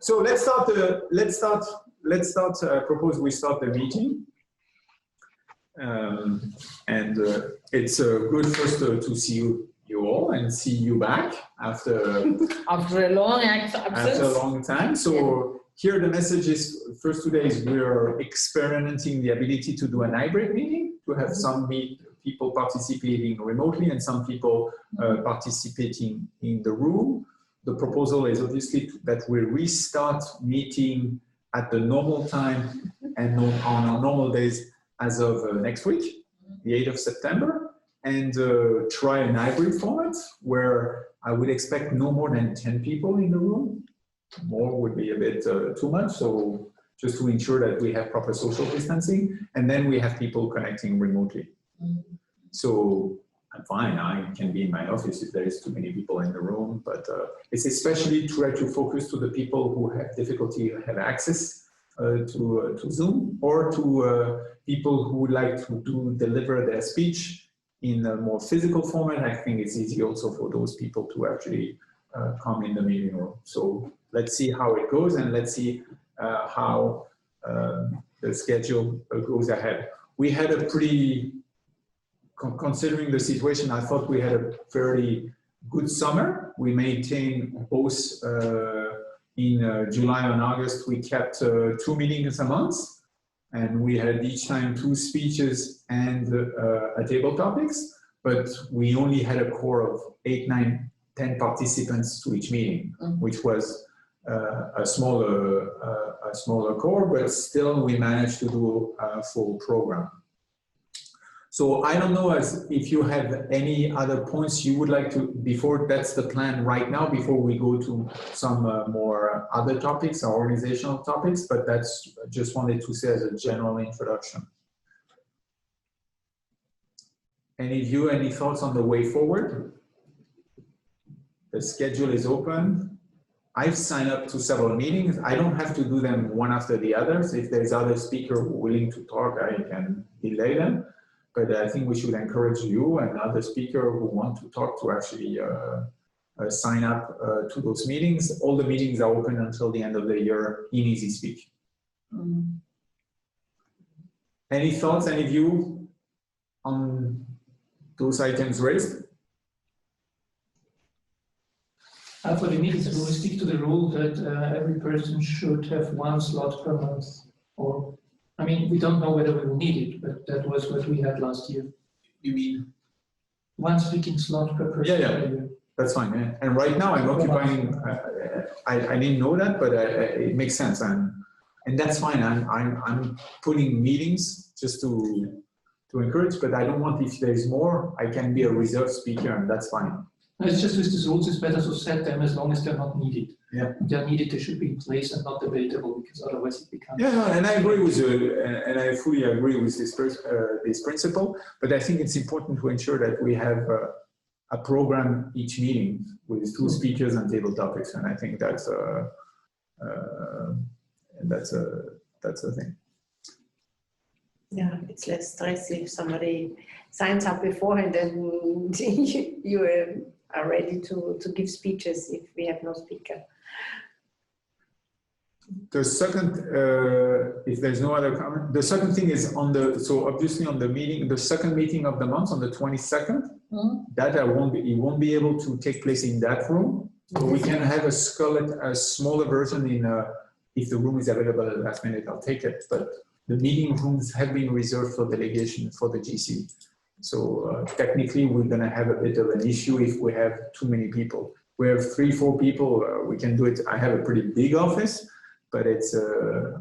So let's start. Propose we start the meeting. It's good first to see you all and see you back after a long absence. After a long time. So here the message is, first today is we're experimenting the ability to do an hybrid meeting, to have some people participating remotely and some people participating in the room. The proposal is obviously that we restart meeting at the normal time and on our normal days as of next week, the 8th of September, and try an hybrid format where I would expect no more than 10 people in the room. More would be a bit too much, so just to ensure that we have proper social distancing, and then we have people connecting remotely. So I'm fine, I can be in my office if there is too many people in the room, but it's especially try to focus to the people who have difficulty have access to Zoom, or to people who would like to deliver their speech in a more physical format. I think it's easy also for those people to actually come in the meeting room. So let's see how it goes, and let's see how the schedule goes ahead. We had a pretty, considering the situation, I thought we had a fairly good summer. We maintained both in July and August, we kept 2 meetings a month, and we had each time 2 speeches and a table topics, but we only had a core of 8, 9, 10 participants to each meeting, which was a smaller core, but still we managed to do a full program. So I don't know if you have any other points you would like to, before that's the plan right now, before we go to some more other topics, or organizational topics, but that's just wanted to say as a general introduction. Any thoughts on the way forward? The schedule is open. I've signed up to several meetings. I don't have to do them one after the others. If there's other speaker willing to talk, I can delay them. But I think we should encourage you and other speakers who want to talk to actually sign up to those meetings. All the meetings are open until the end of the year in EasySpeak. Any thoughts, any view on those items raised? For the meetings, we will stick to the rule that every person should have 1 slot per month. Or, I mean, we don't know whether we will need it, but that was what we had last year. You mean? 1 speaking slot per person. Yeah. That's fine. Yeah. And right now I'm occupying, I didn't know that, but it makes sense. And that's fine. I'm putting meetings just to encourage, but I don't want, if there's more, I can be a reserved speaker, and that's fine. It's just with the rules, it's better to set them as long as they're not needed. Yeah. If they're needed, they should be in place and not debatable, because otherwise it becomes... Yeah, no, and I agree with you, and I fully agree with this principle, but I think it's important to ensure that we have a program each meeting with 2 speakers and table topics, and I think that's a thing. Yeah, it's less stress if somebody signs up beforehand and you are ready to give speeches if we have no speaker. The second, if there's no other comment, the second thing is on the, so obviously on the meeting, the second meeting of the month on the 22nd, that it won't be able to take place in that room. So we can have a smaller version in, if the room is available at the last minute, I'll take it. But the meeting rooms have been reserved for delegation for the GC. So technically, we're going to have a bit of an issue if we have too many people. We have 3-4 people, we can do it. I have a pretty big office, but it's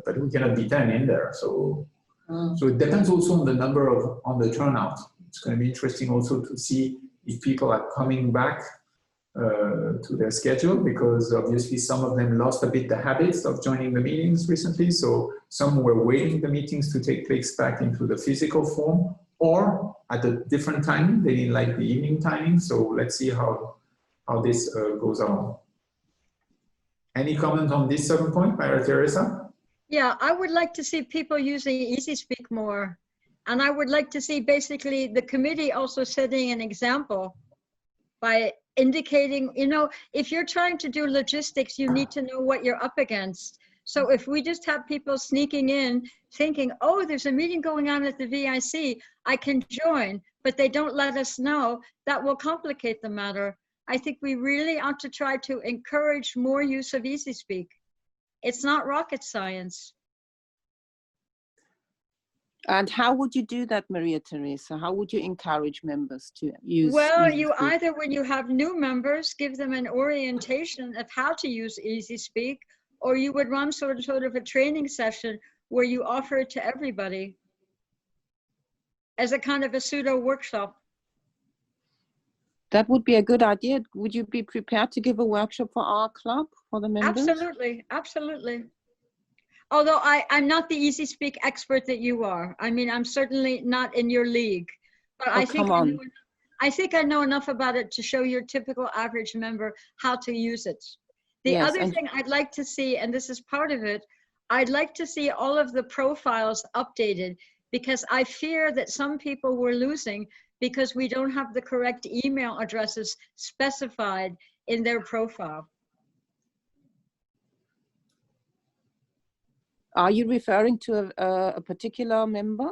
but we cannot be 10 in there. So so it depends also on the number of the turnout. It's going to be interesting also to see if people are coming back to their schedule, because obviously some of them lost a bit the habits of joining the meetings recently. So some were waiting the meetings to take place back into the physical form, or at a different timing. They didn't like the evening timing. So let's see how this goes on. Any comment on this second point, Maria Teresa? Yeah, I would like to see people using EasySpeak more. And I would like to see basically the committee also setting an example by indicating, you know, if you're trying to do logistics, you need to know what you're up against. So if we just have people sneaking in thinking, oh, there's a meeting going on at the VIC, I can join, but they don't let us know, that will complicate the matter. I think we really ought to try to encourage more use of EasySpeak. It's not rocket science. And how would you do that, Maria Teresa? How would you encourage members to use Well, EasySpeak? you either, when you have new members, give them an orientation of how to use EasySpeak, or you would run sort of a training session where you offer it to everybody as a kind of a pseudo workshop. That would be a good idea. Would you be prepared to give a workshop for our club, for the members? Absolutely, absolutely. Although I'm not the EasySpeak expert that you are. I mean, I'm certainly not in your league, but I think I know enough about it to show your typical average member how to use it. The other thing I'd like to see, and this is part of it, I'd like to see all of the profiles updated, because I fear that some people we're losing because we don't have the correct email addresses specified in their profile. Are you referring to a particular member?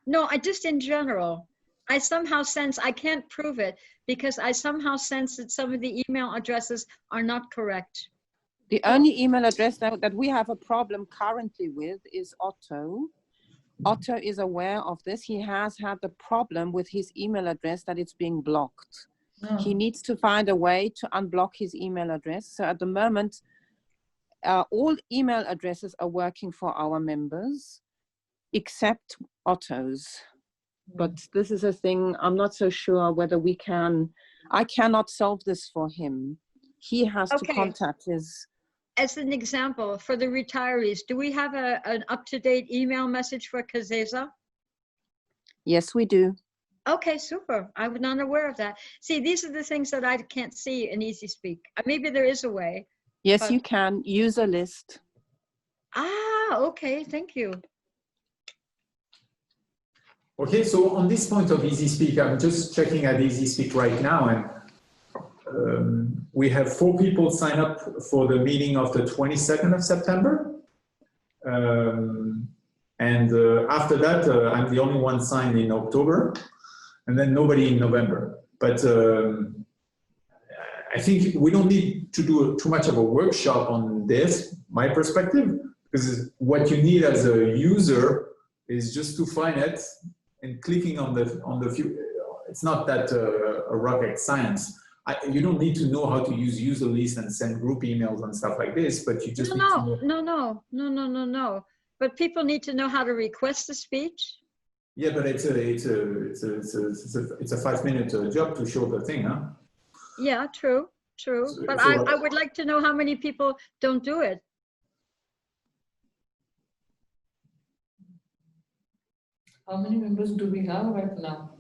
No, I just in general. I somehow sense, I can't prove it, because I somehow sense that some of the email addresses are not correct. The only email address that we have a problem currently with is Otto. Otto is aware of this. He has had the problem with his email address that it's being blocked. Oh. He needs to find a way to unblock his email address. So at the moment, all email addresses are working for our members, except Otto's. But this is a thing, I'm not so sure whether we can, I cannot solve this for him. He has to contact his. As an example, for the retirees, do we have an up-to-date email message for Kazeza? Yes, we do. Okay, super. I was not aware of that. See, these are the things that I can't see in EasySpeak. Maybe there is a way. Yes, you can. Use a list. Ah, okay, thank you. Okay, so on this point of EasySpeak, I'm just checking at EasySpeak right now, and we have 4 people sign up for the meeting of the 22nd of September. After that, I'm the only one signed in October, and then nobody in November. But I think we don't need to do too much of a workshop on this, my perspective, because what you need as a user is just to find it and clicking on the few. It's not that a rocket science. You don't need to know how to use user lists and send group emails and stuff like this, but you just need to know. No. But people need to know how to request a speech. Yeah, but it's a 5-minute job to show the thing, huh? Yeah, true. But I would like to know how many people don't do it. How many members do we have right now?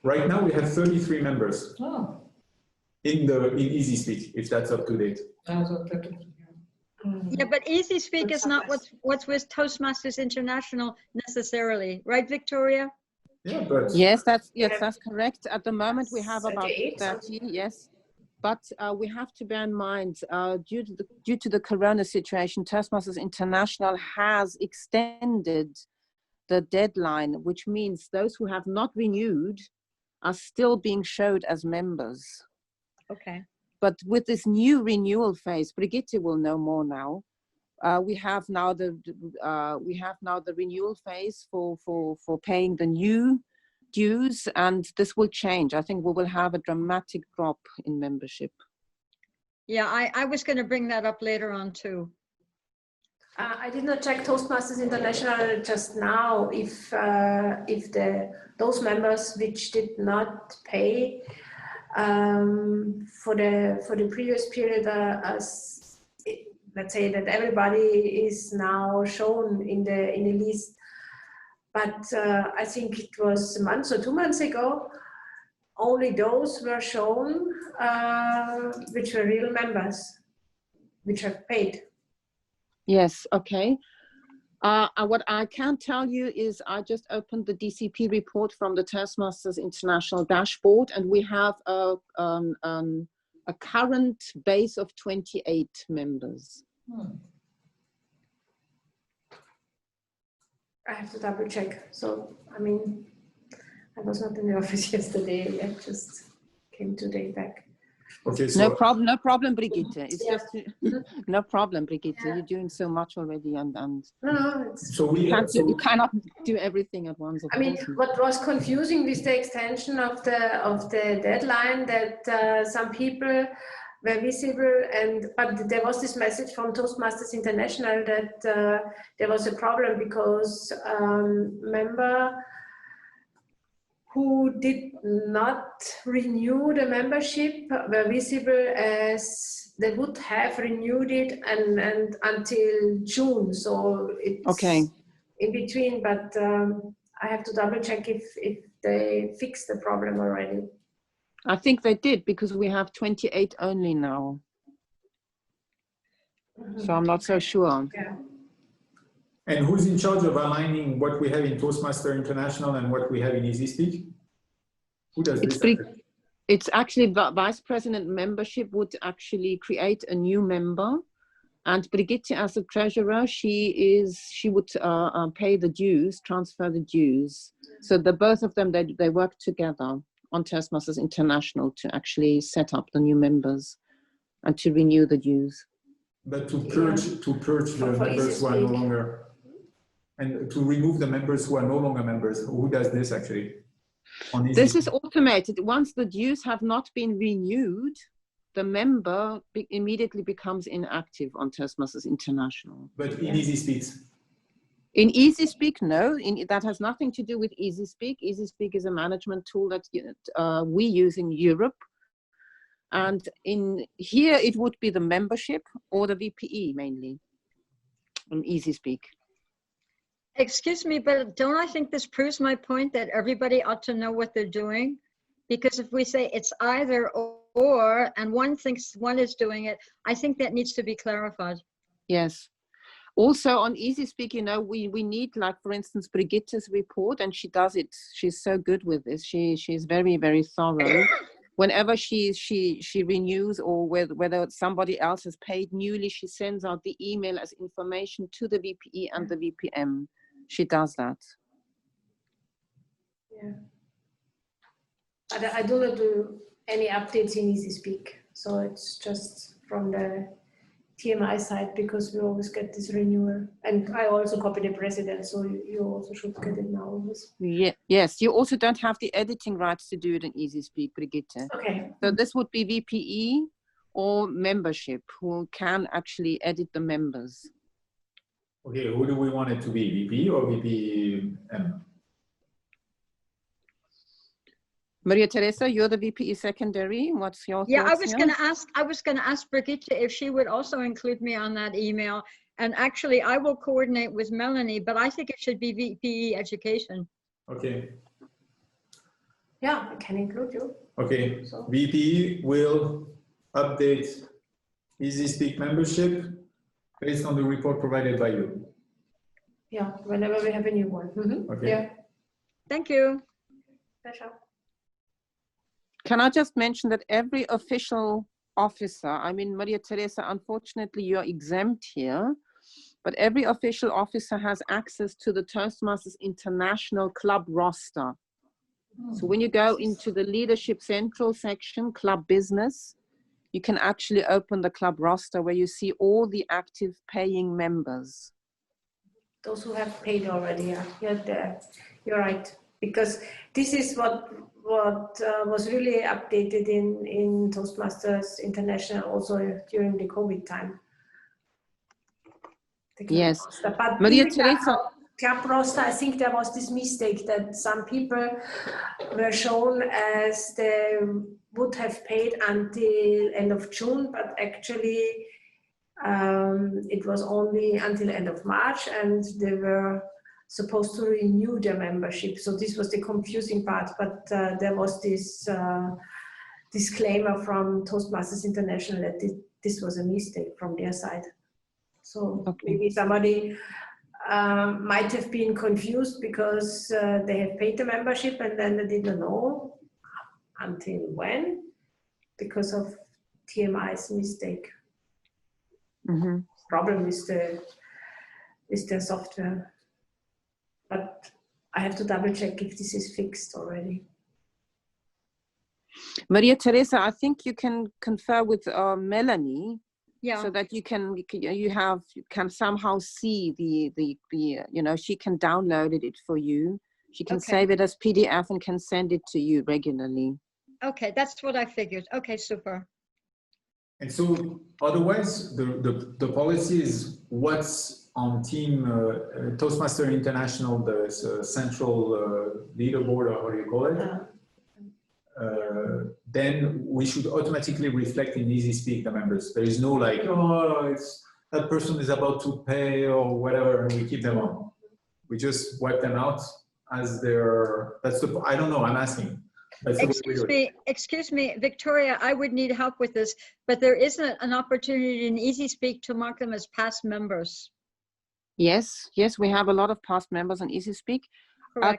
Right now we have 33 members. Oh. In EasySpeak, if that's up to date. Yeah, but EasySpeak is not what's with Toastmasters International necessarily, right, Victoria? Yeah, but yes, that's correct. At the moment, we have about 30. Yes, but we have to bear in mind, due to the Corona situation, Toastmasters International has extended the deadline, which means those who have not renewed are still being showed as members. Okay. But with this new renewal phase, Brigitte will know more now. We have now the renewal phase for paying the new dues, and this will change. I think we will have a dramatic drop in membership. Yeah, I was going to bring that up later on too. I did not check Toastmasters International just now if those members which did not pay for the previous period, let's say that everybody is now shown in the list. But I think it was a month or 2 months ago, only those were shown which were real members, which have paid. Yes, okay. What I can tell you is I just opened the DCP report from the Toastmasters International dashboard, and we have a current base of 28 members. I have to double check. So, I mean, I was not in the office yesterday. I just came today back. Okay, so No problem, Brigitte. It's just no problem, Brigitte. You're doing so much already, and No, so you cannot do everything at once. I mean, what was confusing with the extension of the deadline, that some people were visible, but there was this message from Toastmasters International that there was a problem because member who did not renew the membership were visible as they would have renewed it and until June. So it's in between, but I have to double check if they fixed the problem already. I think they did, because we have 28 only now. So I'm not so sure. Yeah. and who's in charge of aligning what we have in Toastmaster International and what we have in EasySpeak? Who does this? It's actually Vice President Membership would actually create a new member, and Brigitte, as a treasurer, she would pay the dues, transfer the dues. So the both of them, they work together on Toastmasters International to actually set up the new members and to renew the dues. But to purge the members who are no longer, and to remove the members who are no longer members, who does this actually? This is automated. Once the dues have not been renewed, the member immediately becomes inactive on Toastmasters International. But in EasySpeak? In EasySpeak, no. That has nothing to do with EasySpeak. EasySpeak is a management tool that we use in Europe. And in here, it would be the membership or the VPE mainly on EasySpeak. Excuse me, but don't I think this proves my point that everybody ought to know what they're doing? Because if we say it's either or, and one thinks one is doing it, I think that needs to be clarified. Yes. Also on EasySpeak, you know, we need, like, for instance, Brigitte's report, and she does it. She's so good with this. She's very, very thorough. Whenever she renews, or whether somebody else has paid newly, she sends out the email as information to the VPE and the VPM. She does that. Yeah. I do not do any updates in EasySpeak. So it's just from the TMI side, because we always get this renewal. And I also copy the president, so you also should get it now. Yeah, yes, you also don't have the editing rights to do it in EasySpeak, Brigitte. Okay. So this would be VPE or membership who can actually edit the members. Okay, who do we want it to be, VP or VPM? Maria Teresa, you're the VPE secondary. What's your thoughts? Yeah, I was going to ask Brigitte if she would also include me on that email. And actually, I will coordinate with Melanie, but I think it should be VPE education. Okay. Yeah, I can include you. Okay, So. VPE will update EasySpeak membership based on the report provided by you. Yeah, whenever we have a new one. Mm-hmm. Okay. Yeah. Thank you. Pleasure. Can I just mention that every official officer, I mean, Maria Teresa, unfortunately, you're exempt here, but every official officer has access to the Toastmasters International Club roster. So when you go into the Leadership Central section, Club Business, you can actually open the club roster where you see all the active paying members. Those who have paid already, yeah, you're right. Because this is what was really updated in Toastmasters International also during the COVID time. Yes. But Maria Teresa. Club roster, I think there was this mistake that some people were shown as they would have paid until end of June, but actually it was only until end of March, and they were supposed to renew their membership. So this was the confusing part, but there was this disclaimer from Toastmasters International that this was a mistake from their side. So maybe somebody might have been confused because they have paid the membership and then they didn't know until when, because of TMI's mistake. Mm-hmm. Problem with the software. But I have to double check if this is fixed already. Maria Teresa, I think you can confer with Melanie, Yeah. so that you can somehow see the you know, she can download it for you. She can Okay. save it as PDF and can send it to you regularly. Okay, that's what I figured. Okay, super. And so otherwise, the policy is what's on team Toastmaster International, the central leaderboard, or how do you call it? Then we should automatically reflect in EasySpeak the members. There is no like, oh, it's that person is about to pay or whatever, and we keep them on. We just wipe them out as their, that's the, I don't know, I'm asking. Excuse me, Victoria, I would need help with this, but there isn't an opportunity in EasySpeak to mark them as past members. Yes, we have a lot of past members on EasySpeak.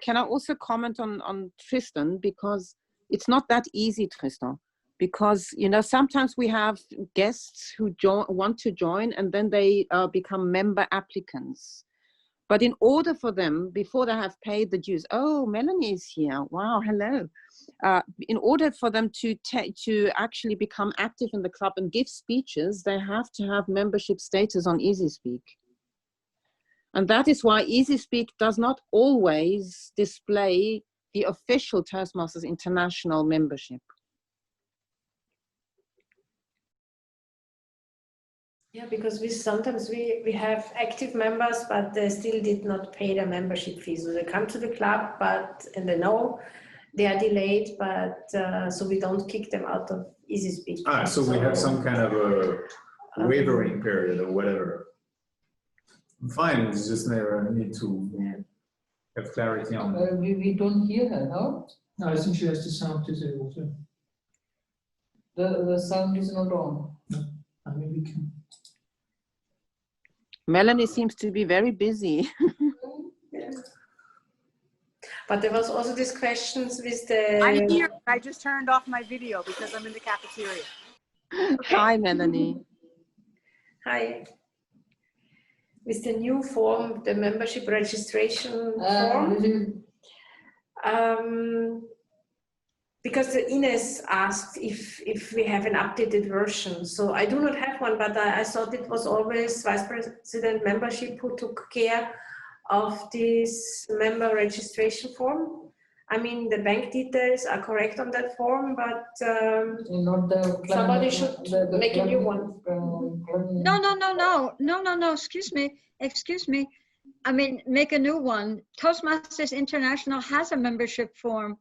Can I also comment on Tristan, because it's not that easy, Tristan, because, you know, sometimes we have guests who want to join and then they become member applicants. But in order for them, before they have paid the dues, oh, Melanie is here. Wow, hello. In order for them to actually become active in the club and give speeches, they have to have membership status on EasySpeak. And that is why EasySpeak does not always display the official Toastmasters International membership. Yeah, because sometimes we have active members, but they still did not pay their membership fees. So they come to the club, and they know they are delayed, but so we don't kick them out of EasySpeak. So we have some kind of a wavering period or whatever. Fine, we just never need to have clarity on that. We don't hear her, no? No, I think she has the sound disabled. The sound is not on. No, I mean we can. Melanie seems to be very busy. Yeah. But there was also these questions with the... I'm here. I just turned off my video because I'm in the cafeteria. Okay. Hi, Melanie. Hi. With the new form, the membership registration form. Because Ines asked if we have an updated version. So I do not have one, but I thought it was always Vice President Membership who took care of this member registration form. I mean, the bank details are correct on that form, but somebody should make a new one. No, excuse me. I mean, make a new one. Toastmasters International has a membership form.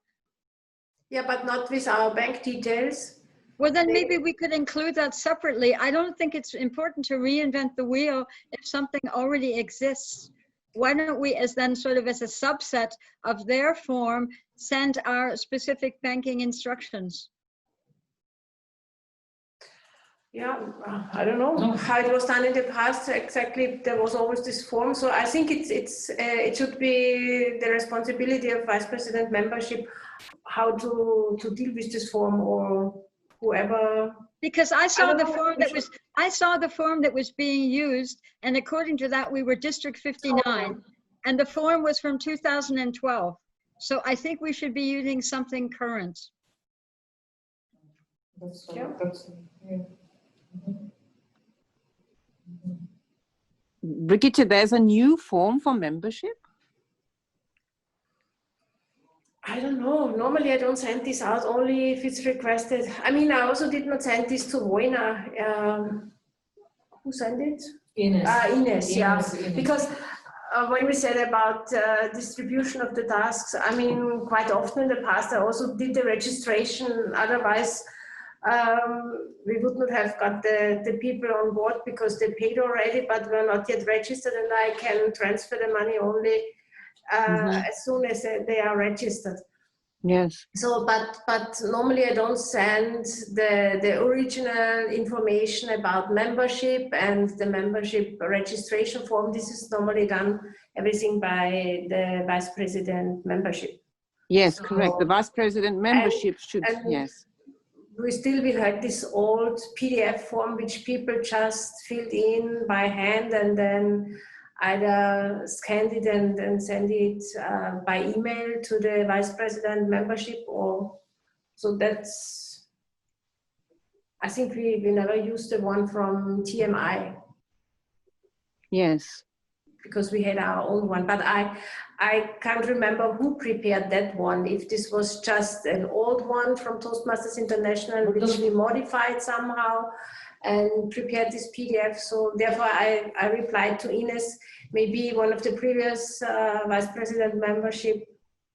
Yeah, but not with our bank details. Well, then maybe we could include that separately. I don't think it's important to reinvent the wheel if something already exists. Why don't we, as then sort of as a subset of their form, send our specific banking instructions? Yeah, I don't know how it was done in the past exactly. There was always this form, so I think it should be the responsibility of Vice President Membership how to deal with this form, or whoever. Because I saw the form that was being used, and according to that, we were District 59, and the form was from 2012. So I think we should be using something current. Brigitte, there's a new form for membership? I don't know. Normally, I don't send this out, only if it's requested. I mean, I also did not send this to Voina. Who sent it? Ines. Ines, yeah. Ines. Because when we said about distribution of the tasks, I mean, quite often in the past, I also did the registration. Otherwise, we would not have got the people on board because they paid already, but were not yet registered, and I can transfer the money only as soon as they are registered. Yes. So, but normally I don't send the original information about membership and the membership registration form. This is normally done everything by the Vice President Membership. Yes, So, correct. The Vice President Membership should, yes. we still will have this old PDF form which people just filled in by hand and then either scanned it and send it by email to the vice president membership, or so that's, I think we never used the one from TMI. Yes. Because we had our own one, but I can't remember who prepared that one, if this was just an old one from Toastmasters International, which we modified somehow and prepared this PDF. So therefore I replied to Ines, maybe one of the previous vice president membership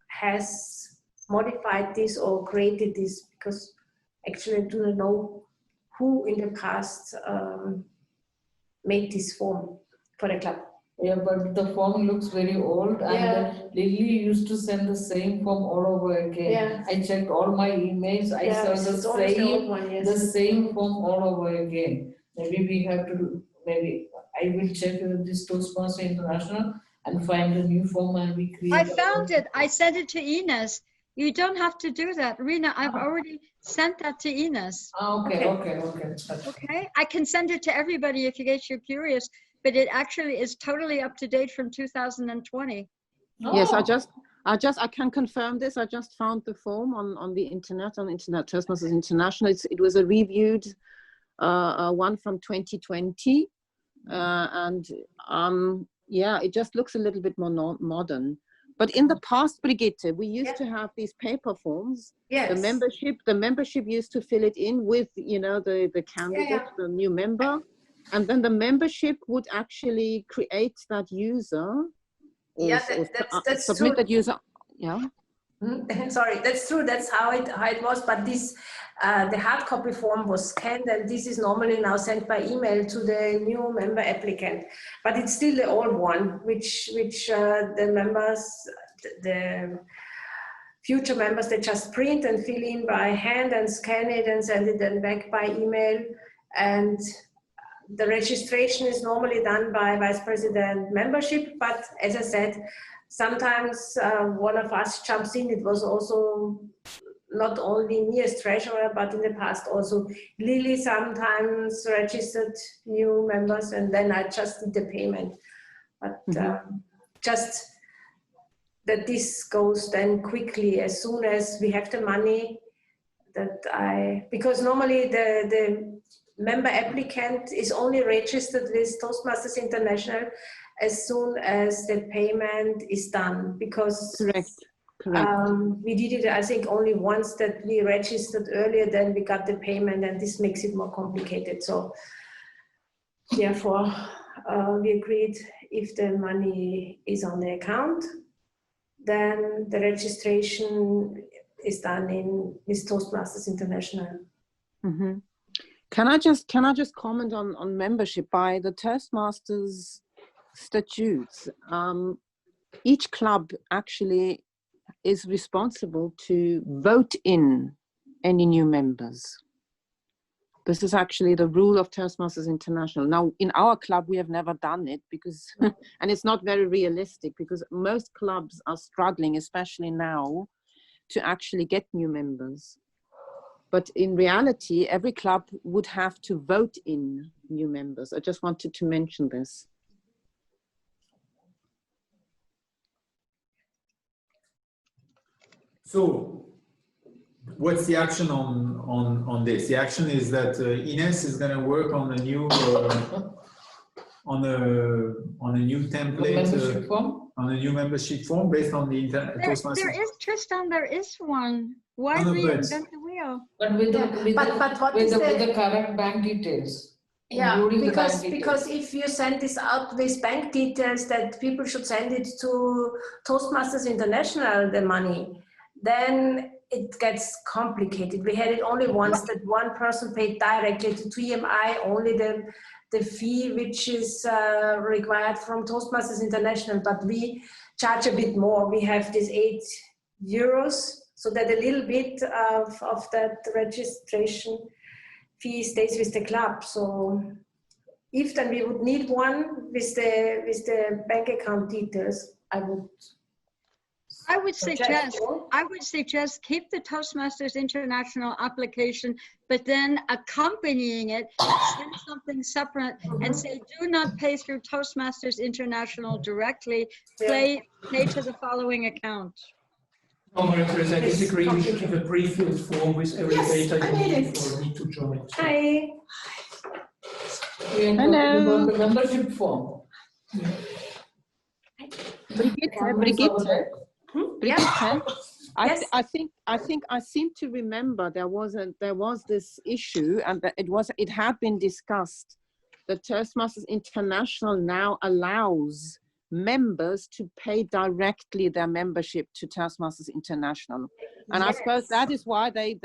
has modified this or created this, because actually I do not know who in the past made this form for the club. Yeah, but the form looks very old, and Lily used to send the same form all over again. Yeah. I checked all my emails, I saw the same form all over again. Maybe we have to, maybe I will check with this Toastmaster International and find a new form and we create. I found it. I sent it to Ines. You don't have to do that. Rina, I've already sent that to Ines. Okay. Okay, I can send it to everybody if you get you're curious, but it actually is totally up to date from 2020. Oh. Yes, I can confirm this. I just found the form on the internet, Toastmasters International. It was a reviewed one from 2020. Yeah, it just looks a little bit more modern. But in the past, Brigitte, we used to have these paper forms. Yes. The membership used to fill it in with, you know, the candidate, the new member. And then the membership would actually create that user. That's submit true. that user. Yeah. Sorry, that's true. That's how it was. But this, the hard copy form was scanned, and this is normally now sent by email to the new member applicant. But it's still the old one, which the members, the future members, they just print and fill in by hand and scan it and send it then back by email. And the registration is normally done by vice president membership. But as I said, sometimes one of us jumps in. It was also not only me as treasurer, but in the past also Lily sometimes registered new members, and then I just did the payment. But just that this goes then quickly as soon as we have the money. Because normally the member applicant is only registered with Toastmasters International as soon as the payment is done, because Correct. we did it, I think, only once, that we registered earlier, then we got the payment, and this makes it more complicated. So therefore, we agreed if the money is on the account, then the registration is done with Toastmasters International. Mm-hmm. Can I just comment on membership? By the Toastmasters statutes, each club actually is responsible to vote in any new members. This is actually the rule of Toastmasters International. Now, in our club, we have never done it because, and it's not very realistic, because most clubs are struggling, especially now, to actually get new members. But in reality, every club would have to vote in new members. I just wanted to mention this. So what's the action on this? The action is that Ines is going to work on a new on a new template, on a new membership form based on the Toastmasters. There is, Tristan, there is one. Why reinvent the wheel? But with the correct bank details. Yeah, because if you send this out with bank details that people should send it to Toastmasters International, the money, then it gets complicated. We had it only once that one person paid directly to TMI only the fee which is required from Toastmasters International, but we charge a bit more. We have this €8, so that a little bit of that registration fee stays with the club. So if then we would need one with the bank account details, I would I would suggest keep the Toastmasters International application, but then accompanying it, send something separate and say, do not pay through Toastmasters International directly, pay to the following account. No, Maria Teresa, I disagree. We should have a pre-filled form with every data you need or need to join. Hi. Hello. The membership form. Yeah. Brigitte, Yeah. Yes. I think I seem to remember there was this issue, and that it had been discussed that Toastmasters International now allows members to pay directly their membership to Toastmasters International, and I suppose that is why they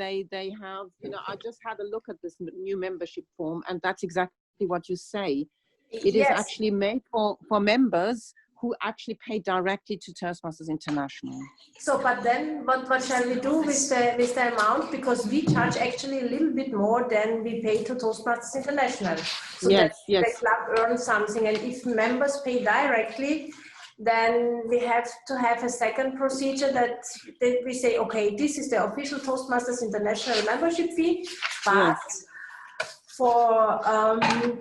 have, you know, I just had a look at this new membership form, and that's exactly what you say. It is actually made for members who actually pay directly to Toastmasters International. So, but then what shall we do with the amount? Because we charge actually a little bit more than we pay to Toastmasters International. So that the club earns something, and if members pay directly, then we have to have a second procedure that we say, okay, this is the official Toastmasters International membership fee, but for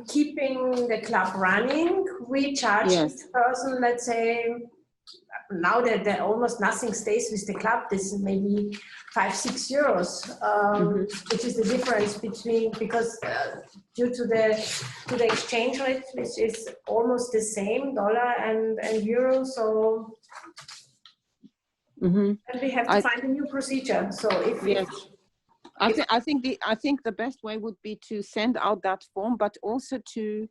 keeping the club running, we charge this person, let's say, now that almost nothing stays with the club, this is maybe 5-6 euros, which is the difference between, because due to the exchange rate, which is almost the same, dollar and euro, so and we have to find a new procedure. So if I think the best way would be to send out that form, but also to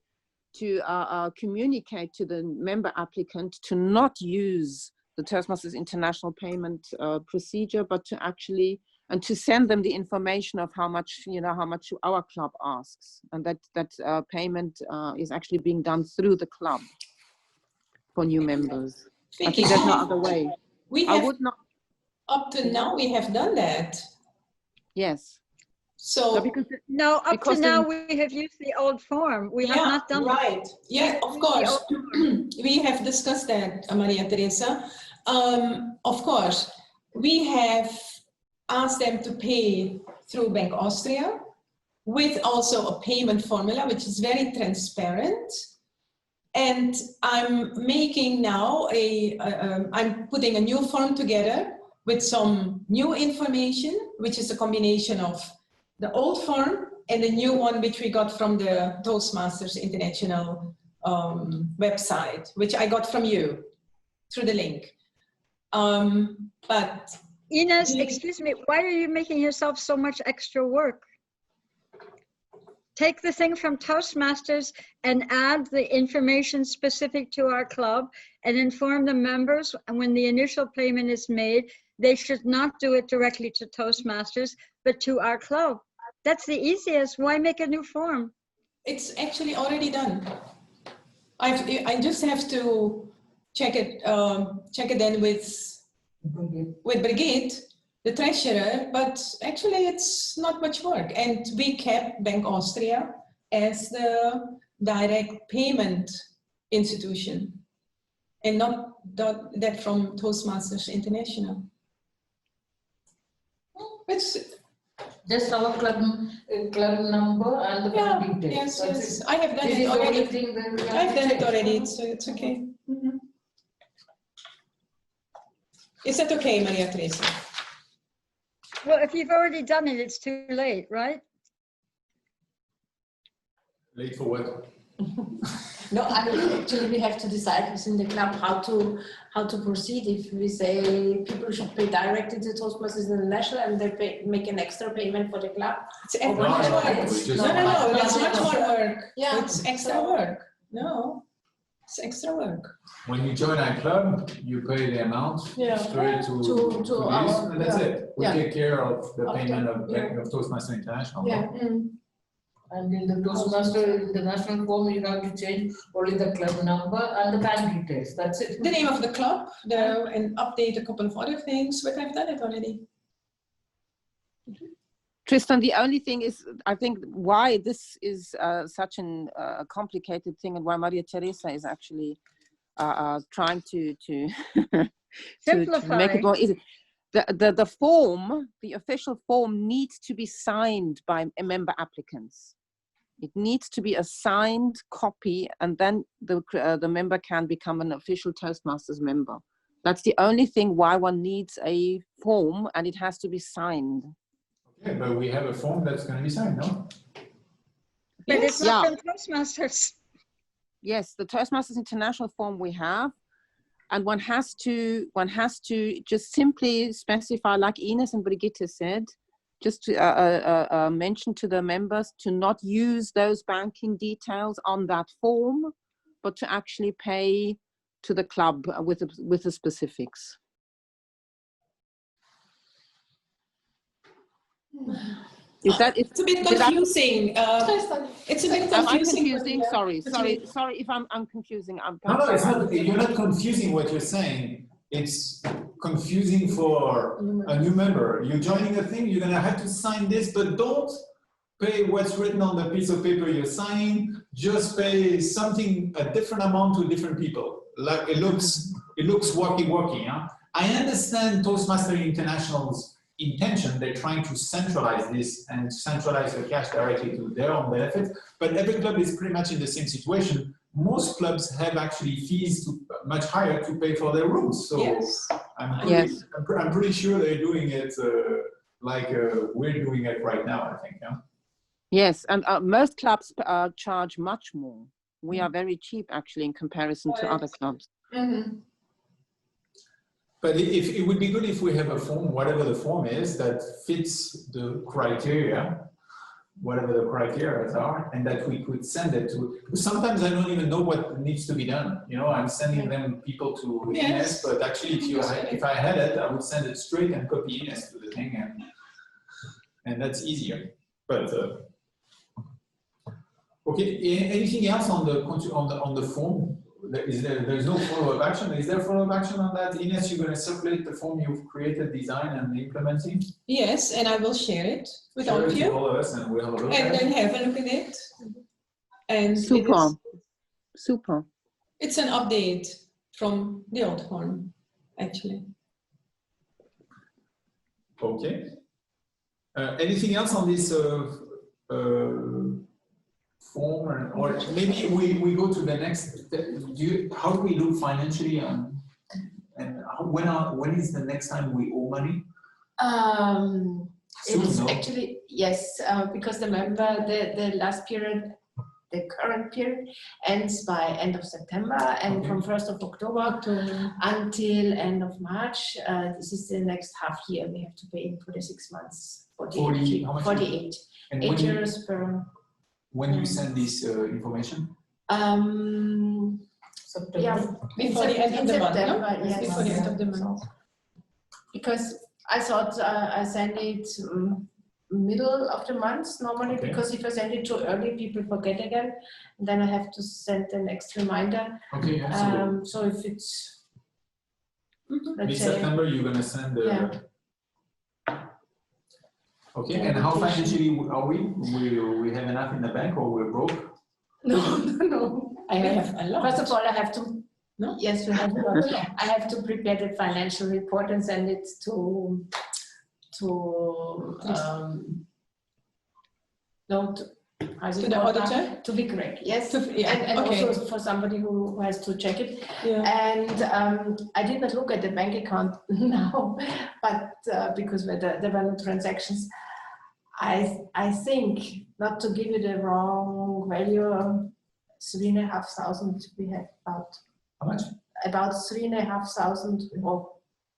communicate to the member applicant to not use the Toastmasters International payment procedure, but to actually to send them the information of how much our club asks, and that payment is actually being done through the club for new members. I think there's no other way. Up to now, we have done that. Yes. So up to now we have used the old form. We have not done right. Yeah, of course. We have discussed that, Maria Teresa. Of course, we have asked them to pay through Bank Austria with also a payment formula, which is very transparent. And I'm making now I'm putting a new form together with some new information, which is a combination of the old form and the new one, which we got from the Toastmasters International website, which I got from you through the link. But Ines, excuse me, why are you making yourself so much extra work? Take the thing from Toastmasters and add the information specific to our club and inform the members, and when the initial payment is made, they should not do it directly to Toastmasters, but to our club. That's the easiest. Why make a new form? It's actually already done. I just have to check it then with Brigitte, the treasurer, but actually it's not much work. And we kept Bank Austria as the direct payment institution and not that from Toastmasters International. It's just our club number and the bank details. Yes. I have done it already. I've done it already, so it's okay. Is that okay, Maria Teresa? Well, if you've already done it, it's too late, right? Late for what? No, actually we have to decide within the club how to proceed. If we say people should pay directly to Toastmasters International and they make an extra payment for the club. No, that's much more work. Yeah. It's extra work. No, it's extra work. When you join our club, you pay the amount straight to this, and that's it. We take care of the payment of Toastmasters International. Yeah. And in the Toastmasters International form, you have to change only the club number and the bank details. That's it. The name of the club, and update a couple of other things, but I've done it already. Tristan, the only thing is, I think, why this is such a complicated thing, and why Maria Teresa is actually trying to Simplify. make it more easy. The form, the official form, needs to be signed by member applicants. It needs to be a signed copy, and then the member can become an official Toastmasters member. That's the only thing why one needs a form, and it has to be signed. Okay, but we have a form that's going to be signed, no? But it's not from Toastmasters. Yes, the Toastmasters International form we have, and one has to just simply specify, like Ines and Brigitte said, just to mention to the members to not use those banking details on that form, but to actually pay to the club with the specifics. It's a bit confusing. It's a bit confusing. Am I confusing? Sorry if I'm confusing. No, it's not. You're not confusing what you're saying. It's confusing for a new member. You're joining a thing, you're gonna have to sign this, but don't pay what's written on the piece of paper you're signing. Just pay something, a different amount to different people. Like it looks wacky, huh? I understand Toastmaster International's intention. They're trying to centralize this and centralize the cash directly to their own benefit, but every club is pretty much in the same situation. Most clubs have actually fees much higher to pay for their rooms. So yes. I'm pretty sure they're doing it like we're doing it right now, I think. Yeah? Yes, and most clubs charge much more. We are very cheap actually in comparison to other clubs. Mm-hmm. But if it would be good if we have a form, whatever the form is, that fits the criteria, whatever the criteria are, and that we could send it to. Sometimes I don't even know what needs to be done. You know, I'm sending them people to Ines, but actually, if I had it, I would send it straight and copy Ines to the thing, and that's easier. But okay, anything else on the form? There's no follow-up action. Is there follow-up action on that? Ines, you're going to circulate the form you've created, design, and implementing? Yes, and I will share it with all of you. All of us, and we'll have a look at it. And then have a look at it. And super. It's an update from the old form, actually. Okay. Anything else on this form, or maybe we go to the next. How do we do financially, and when is the next time we owe money? It's actually yes, because the last period, the current period ends by end of September, and from 1st of October until end of March. This is the next half year we have to pay for the 6 months. 48. And 8 euros per. When you send this information? September. Before the end of the month, no? Yes, before the end of the month. Because I thought I send it middle of the month normally, because if I send it too early, people forget again, and then I have to send an extra reminder. Okay. Yeah, so if it's mid-September, you're gonna send the. Okay, and how financially are we? We have enough in the bank, or we're broke? No. I have a lot. First of all, I have to. No? Yes, we have a lot. I have to prepare the financial report and send it to the auditor? To VIC TM, yes. And also for somebody who has to check it. Yeah. And I did not look at the bank account now, but because there were no transactions, I think, not to give you the wrong value, 3,500 we have about. How much? About 3,500 or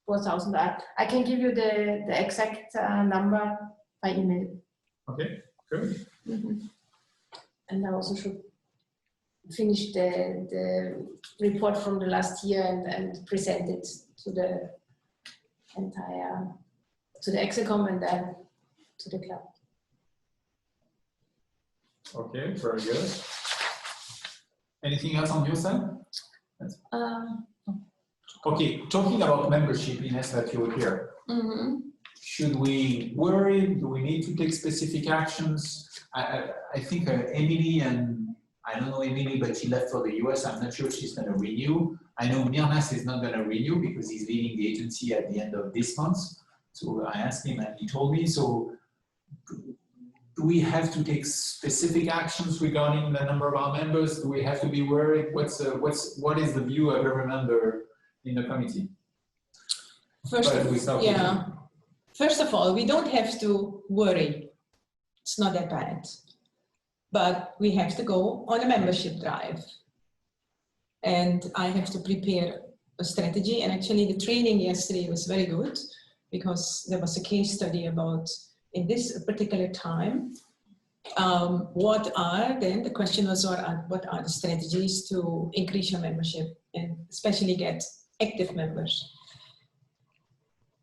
4,000. I can give you the exact number by email. Okay, good. And I also should finish the report from the last year and present it to the entire, to the EXECOM and then to the club. Okay, very good. Anything else on your side? Okay, talking about membership, Ines, that you're here. Should we worry? Do we need to take specific actions? I think Emily, and I don't know Emily, but she left for the US. I'm not sure she's going to renew. I know Mirnas is not going to renew because he's leaving the agency at the end of this month. So I asked him and he told me, so do we have to take specific actions regarding the number of our members? Do we have to be worried? What is the view of every member in the committee? First of all, we don't have to worry. It's not that bad. But we have to go on a membership drive. And I have to prepare a strategy. And actually the training yesterday was very good because there was a case study about, in this particular time, what are then, the question was, what are the strategies to increase your membership and especially get active members?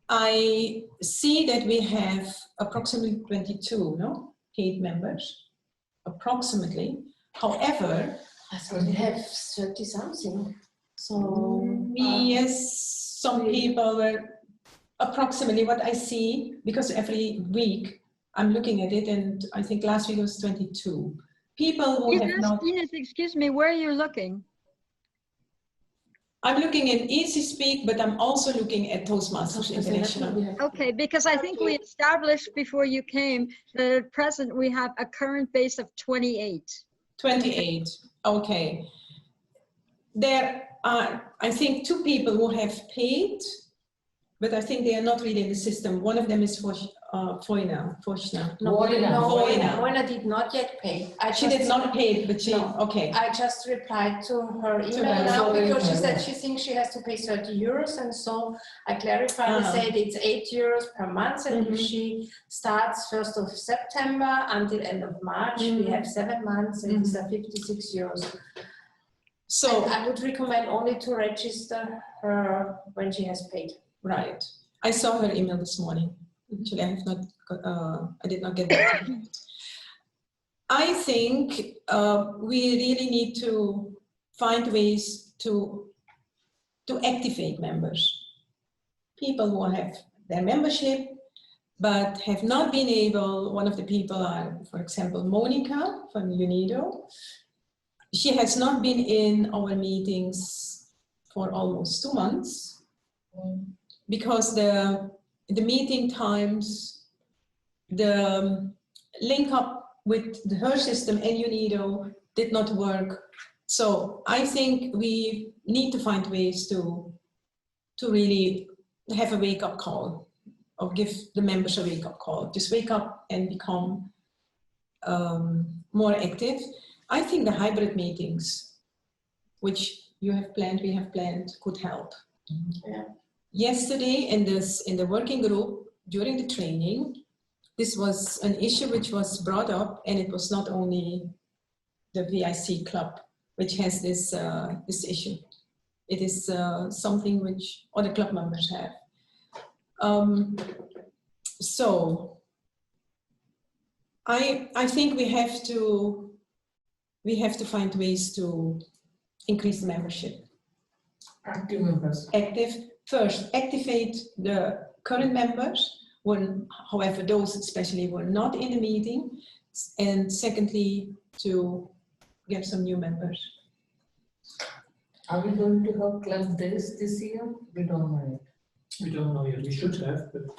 I see that we have approximately 22 paid members, approximately. However, I thought we have 30 something. So yes, some people were approximately what I see, because every week I'm looking at it, and I think last week was 22 people who have not. Ines, excuse me, where are you looking? I'm looking at Easy Speak, but I'm also looking at Toastmasters International. Okay, because I think we established before you came that at present we have a current base of 28. 28, okay. There are, I think, 2 people who have paid, but I think they are not really in the system. One of them is Foina. Foina did not yet pay. She did not pay, but she, okay. I just replied to her email now because she said she thinks she has to pay 30 euros. And so I clarified and said it's 8 euros per month. And if she starts 1st of September until end of March, we have 7 months and these are 56 euros. So and I would recommend only to register her when she has paid. Right. I saw her email this morning. Actually, I have not. I did not get that. I think we really need to find ways to activate members. People who have their membership but have not been able. One of the people are, for example, Monica from UNIDO. She has not been in our meetings for almost 2 months. Because the meeting times, the link up with her system and UNIDO did not work. So I think we need to find ways to really have a wake-up call, or give the members a wake-up call. Just wake up and become more active. I think the hybrid meetings, which you have planned, we have planned, could help. Yeah. Yesterday in the working group during the training, this was an issue which was brought up, and it was not only the VIC club which has this issue. It is something which other club members have. So I think we have to find ways to increase the membership. Active members. First, activate the current members, however, those especially were not in the meeting, and secondly, to get some new members. Are we going to have club days this year? We don't know yet. We don't know yet. We should have, but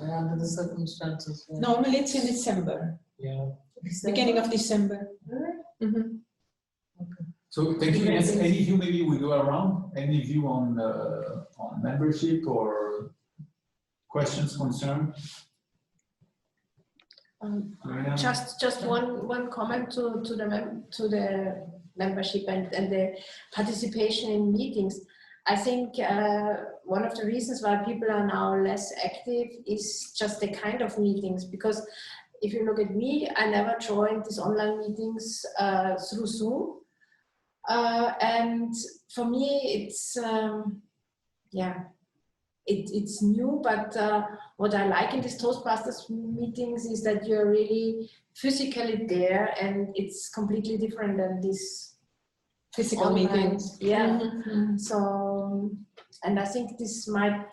under the circumstances. Normally it's in December. Yeah. Beginning of December. Okay. So thank you. Yes, any view maybe we go around? Any view on membership or questions, concerns? Just one comment to the membership and the participation in meetings. I think one of the reasons why people are now less active is just the kind of meetings, because if you look at me, I never joined these online meetings through Zoom. And for me, it's it's new, but what I like in these Toastmasters meetings is that you're really physically there, and it's completely different than this physical online meetings. Yeah. So, and I think this might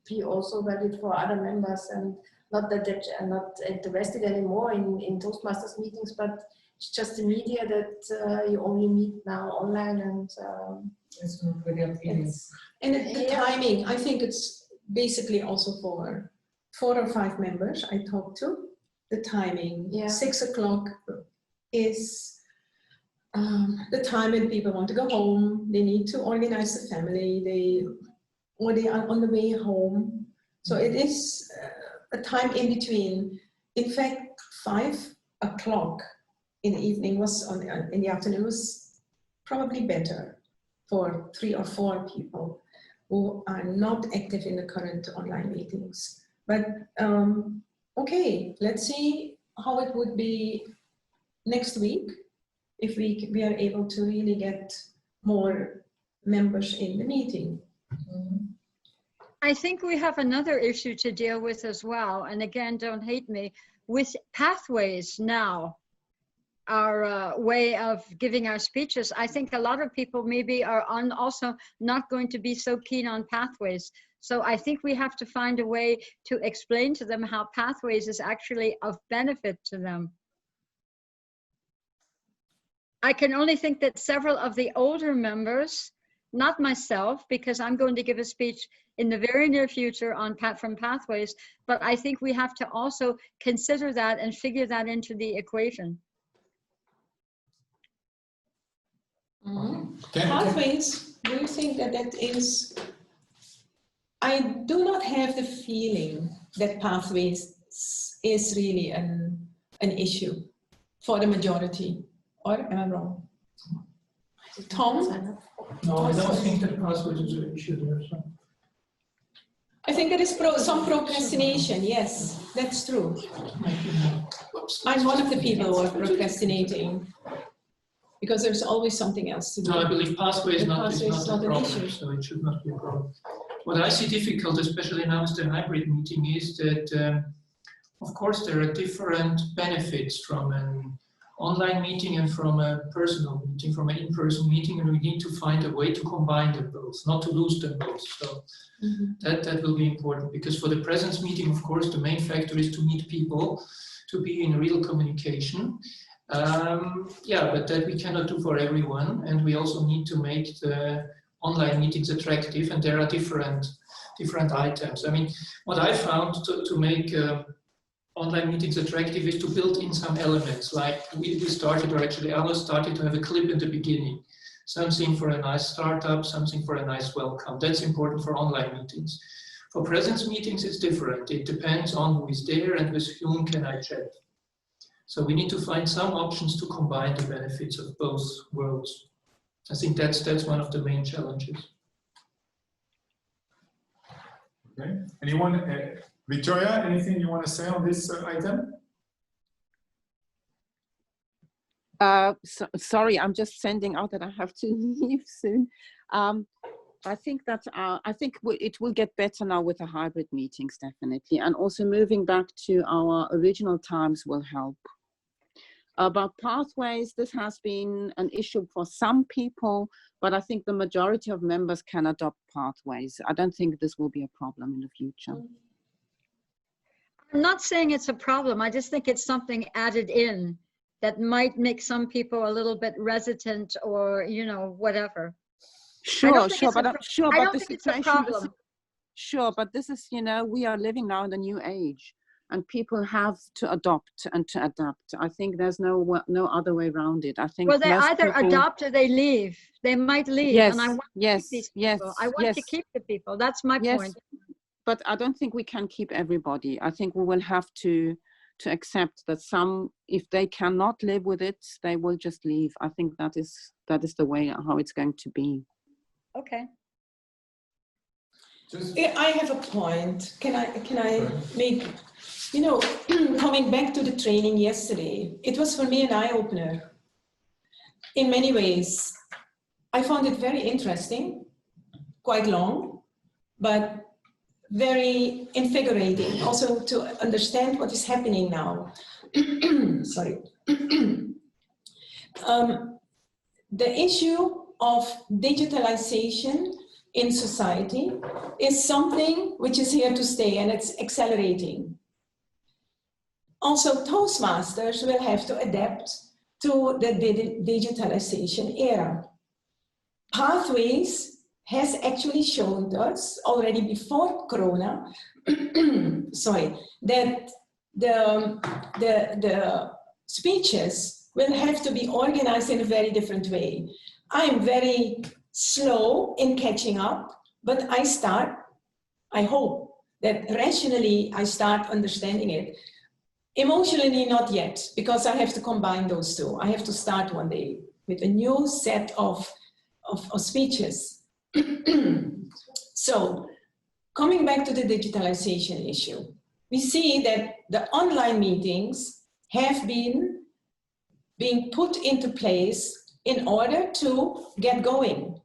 be also valid for other members, and not that they're not interested anymore in Toastmasters meetings, but It's just the media that you only meet now online, and It's not very appealing. And the timing, I think it's basically also for 4 or 5 members I talked to. The timing, 6 o'clock is the time when people want to go home. They need to organize the family. Or they are on the way home. So it is a time in between. In fact, 5 o'clock in the evening in the afternoon was probably better for 3 or 4 people who are not active in the current online meetings. But okay, let's see how it would be next week if we are able to really get more members in the meeting. I think we have another issue to deal with as well. And again, don't hate me, with pathways now, our way of giving our speeches. I think a lot of people maybe are also not going to be so keen on pathways. So I think we have to find a way to explain to them how pathways is actually of benefit to them. I can only think that several of the older members, not myself, because I'm going to give a speech in the very near future on from pathways, but I think we have to also consider that and figure that into the equation. Pathways, do you think that is, I do not have the feeling that pathways is really an issue for the majority, or am I wrong? Tom? No, I don't think that pathways is an issue there. So. I think there is some procrastination, yes, that's true. I'm one of the people who are procrastinating because there's always something else to do. No, I believe pathway is not a problem, so it should not be a problem. What I see difficult, especially now with the hybrid meeting, is that, of course, there are different benefits from an online meeting and from a personal meeting, from an in-person meeting, and we need to find a way to combine them both, not to lose them both. So that will be important, because for the presence meeting, of course, the main factor is to meet people, to be in real communication. Yeah, but that we cannot do for everyone, and we also need to make the online meetings attractive, and there are different items. I mean, what I found to make online meetings attractive is to build in some elements, like we started, or actually Alice started to have a clip in the beginning, something for a nice startup, something for a nice welcome. That's important for online meetings. For presence meetings, it's different. It depends on who is there and with whom can I chat. So we need to find some options to combine the benefits of both worlds. I think that's one of the main challenges. Okay. Anyone? Victoria, anything you want to say on this item? Sorry, I'm just sending out that I have to leave soon. I think that it will get better now with the hybrid meetings, definitely, and also moving back to our original times will help. About pathways, this has been an issue for some people, but I think the majority of members can adopt pathways. I don't think this will be a problem in the future. I'm not saying it's a problem. I just think it's something added in that might make some people a little bit resistant, or, you know, whatever. Sure, but the situation is, sure, but this is, you know, we are living now in the new age, and people have to adopt and to adapt. I think there's no other way around it. I think. Well, they either adopt or they leave. They might leave, yes, and I want to keep these people. I want to keep the people. That's my point. But I don't think we can keep everybody. I think we will have to accept that some, if they cannot live with it, they will just leave. I think that is the way how it's going to be. Okay. I have a point. Can I make, you know, coming back to the training yesterday, it was for me an eye-opener. In many ways, I found it very interesting, quite long, but very invigorating, also to understand what is happening now. Sorry. The issue of digitalization in society is something which is here to stay, and it's accelerating. Also, Toastmasters will have to adapt to the digitalization era. Pathways has actually shown us already before Corona, sorry, that the speeches will have to be organized in a very different way. I'm very slow in catching up, but I hope that rationally I start understanding it. Emotionally, not yet, because I have to combine those two. I have to start one day with a new set of speeches. So, coming back to the digitalization issue, we see that the online meetings have been being put into place in order to get going.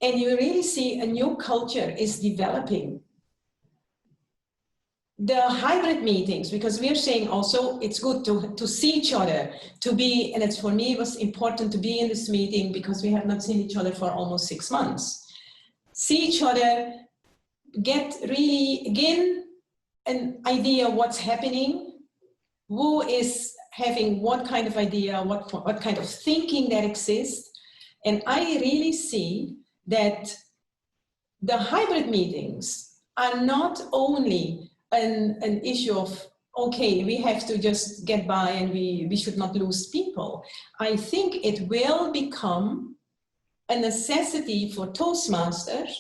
And you really see a new culture is developing. The hybrid meetings, because we're saying also it's good to see each other, to be, and it's for me, it was important to be in this meeting because we have not seen each other for almost 6 months. See each other, get really, again, an idea what's happening, who is having what kind of idea, what kind of thinking that exists. And I really see that the hybrid meetings are not only an issue of, okay, we have to just get by and we should not lose people. I think it will become a necessity for Toastmasters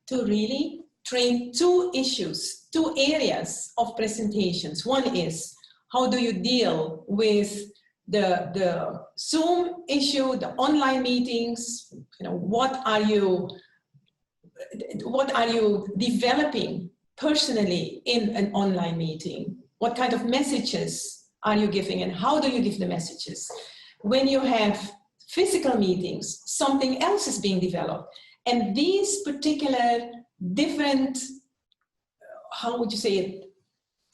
to really train two issues, two areas of presentations. One is, how do you deal with the Zoom issue, the online meetings? You know, what are you developing personally in an online meeting? What kind of messages are you giving and how do you give the messages? When you have physical meetings, something else is being developed. And these particular different, how would you say it,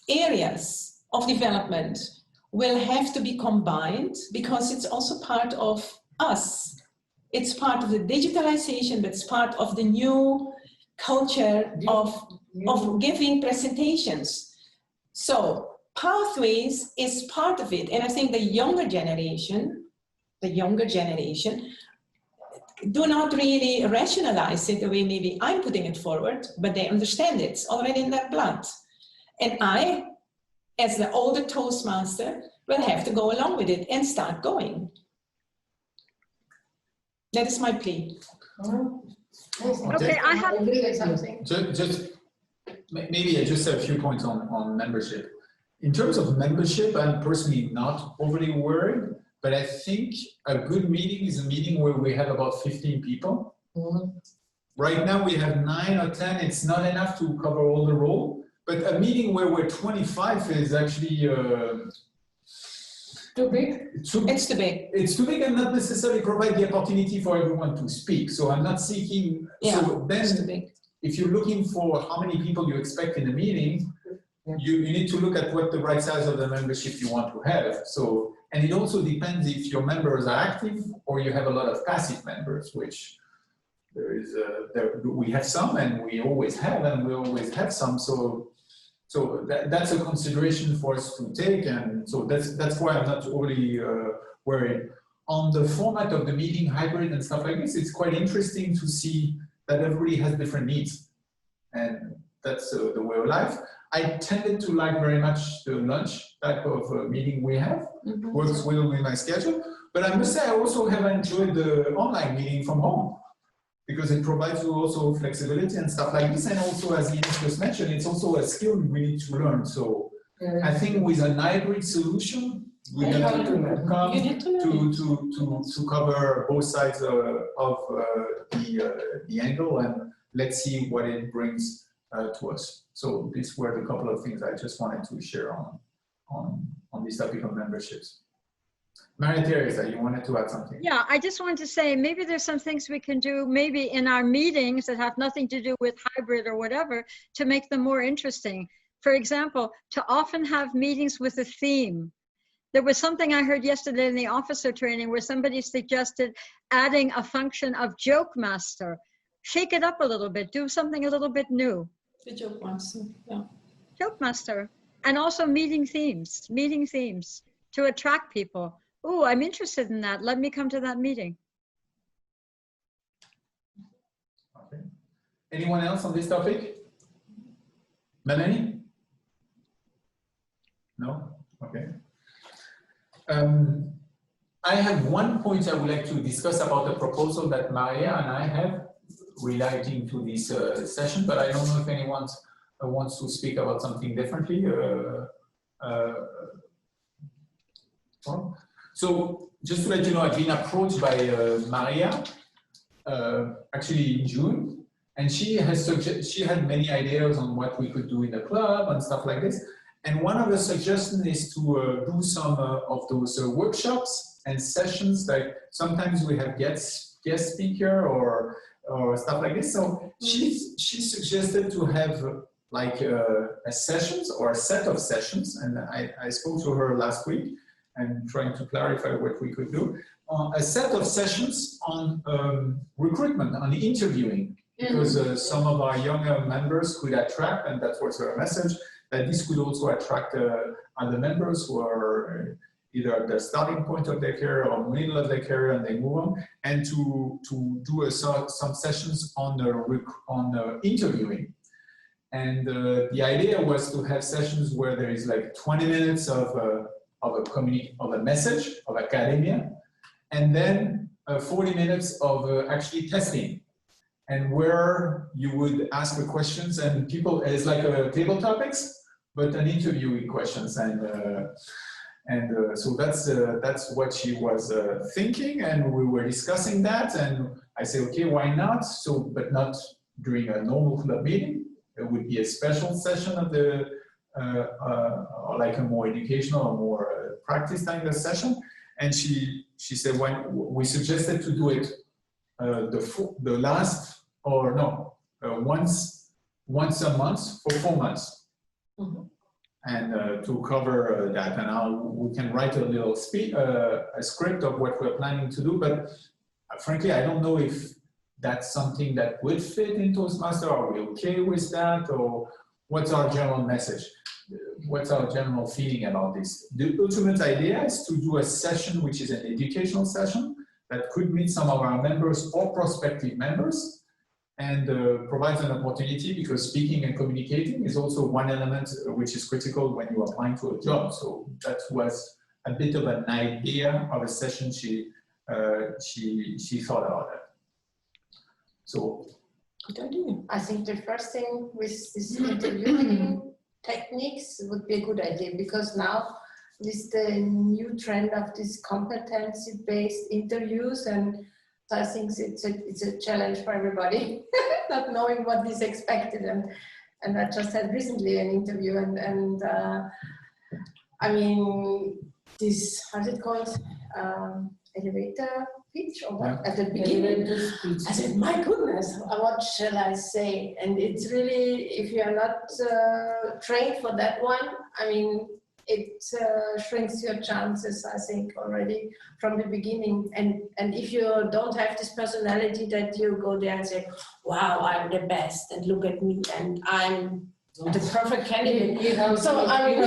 areas of development will have to be combined because it's also part of us. It's part of the digitalization, but it's part of the new culture of giving presentations. So pathways is part of it. And I think the younger generation do not really rationalize it the way maybe I'm putting it forward, but they understand it. It's already in their blood. And I, as the older Toastmaster, will have to go along with it and start going. That is my plea. Okay, I have to say something. Just maybe just a few points on membership. In terms of membership, I'm personally not overly worried, but I think a good meeting is a meeting where we have about 15 people. Right now we have 9 or 10. It's not enough to cover all the role, but a meeting where we're 25 is actually too big? It's too big. It's too big and not necessarily provide the opportunity for everyone to speak. So I'm not seeking, so then if you're looking for how many people you expect in a meeting, you need to look at what the right size of the membership you want to have. So, and it also depends if your members are active or you have a lot of passive members, which we have some and we always have some. So that's a consideration for us to take, and so that's why I'm not overly worried. On the format of the meeting, hybrid and stuff like this, it's quite interesting to see that everybody has different needs, and that's the way of life. I tended to like very much the lunch type of meeting we have, works well with my schedule, but I must say I also have enjoyed the online meeting from home, because it provides you also flexibility and stuff like this. And also, as Ines just mentioned, it's also a skill we need to learn. So I think with an hybrid solution, we need to come to cover both sides of the angle, and let's see what it brings to us. So these were the couple of things I just wanted to share on this topic of memberships. Maria Teresa, you wanted to add something? Yeah, I just wanted to say maybe there's some things we can do maybe in our meetings that have nothing to do with hybrid or whatever to make them more interesting. For example, to often have meetings with a theme. There was something I heard yesterday in the officer training where somebody suggested adding a function of joke master. Shake it up a little bit, do something a little bit new. The joke master, yeah. Joke master. And also meeting themes to attract people. Oh, I'm interested in that. Let me come to that meeting. Okay. Anyone else on this topic? Melanie? No? Okay. I have one point I would like to discuss about the proposal that Maria and I have relating to this session, but I don't know if anyone wants to speak about something differently. So just to let you know, I've been approached by Maria actually in June, and she had many ideas on what we could do in the club and stuff like this. And one of the suggestions is to do some of those workshops and sessions. Like sometimes we have guest speaker or stuff like this. So she suggested to have like a sessions or a set of sessions, and I spoke to her last week and trying to clarify what we could do. A set of sessions on recruitment, on interviewing, because some of our younger members could attract, and that was her message, that this could also attract other members who are either at the starting point of their career or middle of their career and they move on, and to do some sessions on interviewing. And the idea was to have sessions where there is like 20 minutes of a message of academia, and then 40 minutes of actually testing, and where you would ask the questions and people, it's like table topics, but an interviewing questions, and so that's what she was thinking, and we were discussing that, and I said, okay, why not? So, but not during a normal club meeting. It would be a special session of the, or like a more educational or more practice kind of session. And she said, when we suggested to do it the last, or no, once a month for 4 months. Mm-hmm. And to cover that, and we can write a little a script of what we're planning to do, but frankly, I don't know if that's something that would fit in Toastmaster. Are we okay with that, or what's our general message? What's our general feeling about this? The ultimate idea is to do a session which is an educational session that could meet some of our members or prospective members, and provides an opportunity, because speaking and communicating is also one element which is critical when you're applying to a job. So that was a bit of an idea of a session she thought about that. So good idea. I think the first thing with this interviewing techniques would be a good idea, because now with the new trend of this competency-based interviews, and so I think it's a challenge for everybody, not knowing what is expected. And I just had recently an interview, and I mean, this, how's it called? Elevator pitch, or what? Yeah. At the beginning, I said, my goodness, what shall I say? And it's really, if you are not trained for that one, I mean, it shrinks your chances, I think, already from the beginning. And if you don't have this personality that you go there and say, wow, I'm the best, and look at me, and I'm the perfect candidate. So I mean,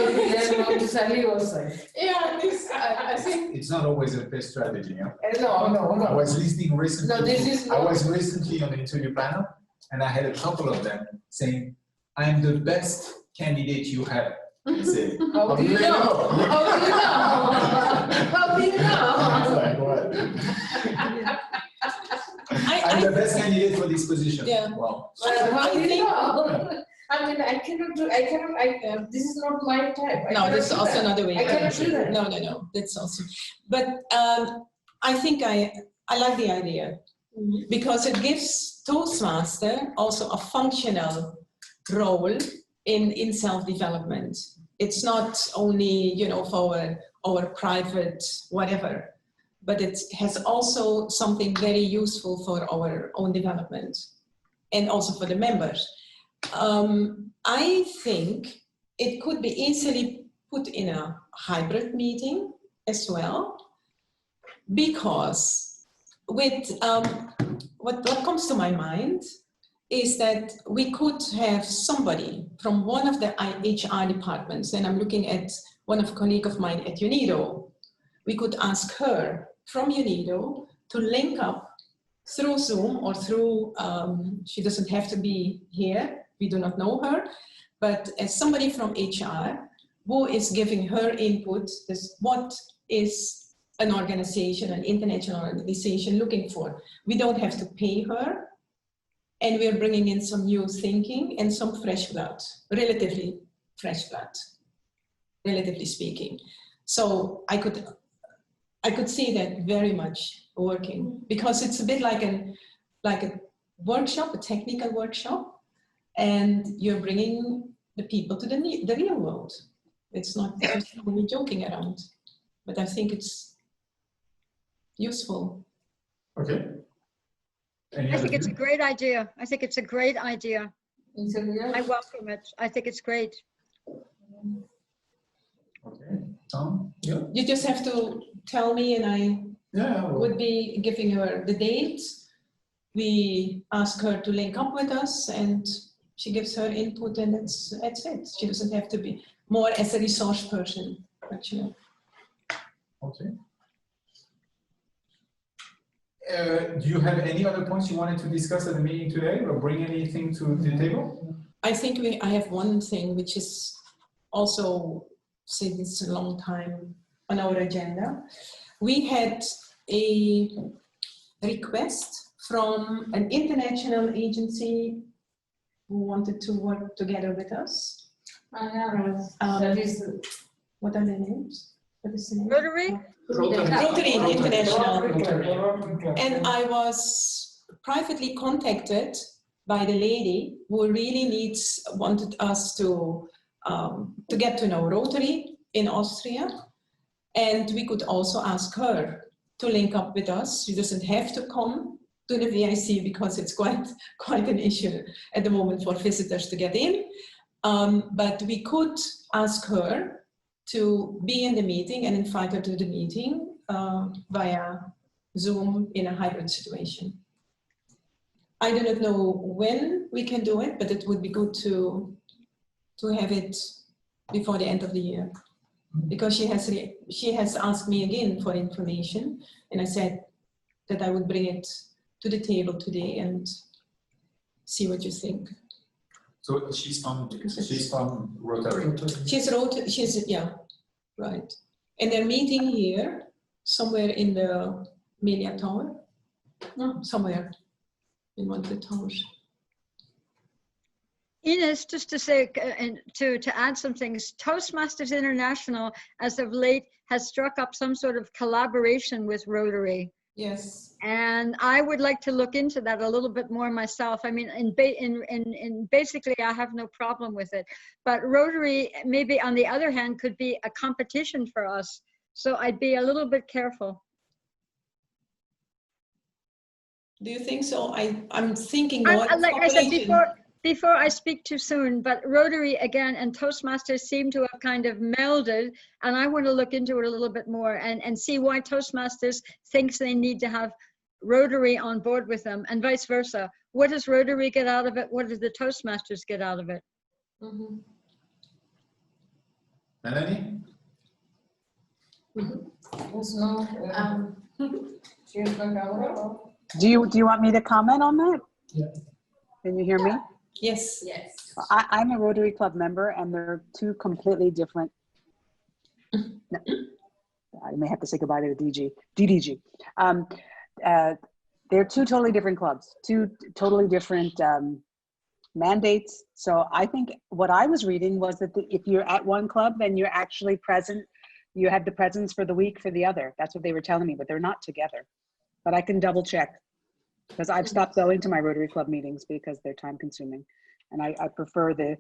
yeah, this, I think it's not always the best strategy. Yeah? No. I was listening recently. No, this is not. I was recently on the interview panel, and I had a couple of them saying, "I'm the best candidate you have." I said, how do you know? How do you know? How do you know? I was like, what? I'm the best candidate for this position. Yeah. Wow. Well, how do you know? I mean, I cannot, this is not my type. No, that's also another way. I cannot do that. No, that's also, but I think I like the idea, because it gives Toastmaster also a functional role in self-development. It's not only, you know, for our private whatever, but it has also something very useful for our own development and also for the members. I think it could be easily put in a hybrid meeting as well, because with what comes to my mind is that we could have somebody from one of the HR departments, and I'm looking at one of a colleague of mine at UNIDO, we could ask her from UNIDO to link up through Zoom or through, she doesn't have to be here, we do not know her, but as somebody from HR who is giving her input, this, what is an organization, an international organization looking for. We don't have to pay her, and we're bringing in some new thinking and some fresh blood, relatively fresh blood, relatively speaking. So I could see that very much working, because it's a bit like a workshop, a technical workshop, and you're bringing the people to the real world. It's not just only joking around, but I think it's useful. Okay. I think it's a great idea. I think it's a great idea. Yeah. I welcome it. I think it's great. Okay. Tom? Yeah. You just have to tell me, and I would be giving her the date. We ask her to link up with us, and she gives her input, and that's it. She doesn't have to be more as a resource person, actually. Okay. Do you have any other points you wanted to discuss at the meeting today, or bring anything to the table? I think I have one thing which is also since a long time on our agenda. We had a request from an international agency who wanted to work together with us. That is, what are their names? What is the name? Rotary? Rotary International. And I was privately contacted by the lady who really wanted us to get to know Rotary in Austria. And we could also ask her to link up with us. She doesn't have to come to the VIC because it's quite an issue at the moment for visitors to get in. But we could ask her to be in the meeting and invite her to the meeting via Zoom in a hybrid situation. I do not know when we can do it, but it would be good to have it before the end of the year, because she has asked me again for information, and I said that I would bring it to the table today and see what you think. So she's from Rotary. She's yeah, right. And they're meeting here somewhere in the Melia Tower. No, somewhere in one of the towers. Ines, just to say, and to add some things, Toastmasters International, as of late, has struck up some sort of collaboration with Rotary. Yes. And I would like to look into that a little bit more myself. I mean, in basically, I have no problem with it. But Rotary, maybe on the other hand, could be a competition for us. So I'd be a little bit careful. Do you think so? I'm thinking more. Like I said before I speak too soon, but Rotary again and Toastmasters seem to have kind of melded, and I want to look into it a little bit more and see why Toastmasters thinks they need to have Rotary on board with them, and vice versa. What does Rotary get out of it? What does the Toastmasters get out of it? Mm-hmm. Melanie? there's no, she's going to Do you want me to comment on that? Yeah. Can you hear me? Yes. Yes. I'm a Rotary Club member, and they're two completely different. I may have to say goodbye to the DDG. They're two totally different clubs, two totally different mandates. So I think what I was reading was that if you're at one club, then you're actually present. You have the presence for the week for the other. That's what they were telling me, but they're not together. But I can double check, because I've stopped going to my Rotary Club meetings because they're time consuming. And I prefer the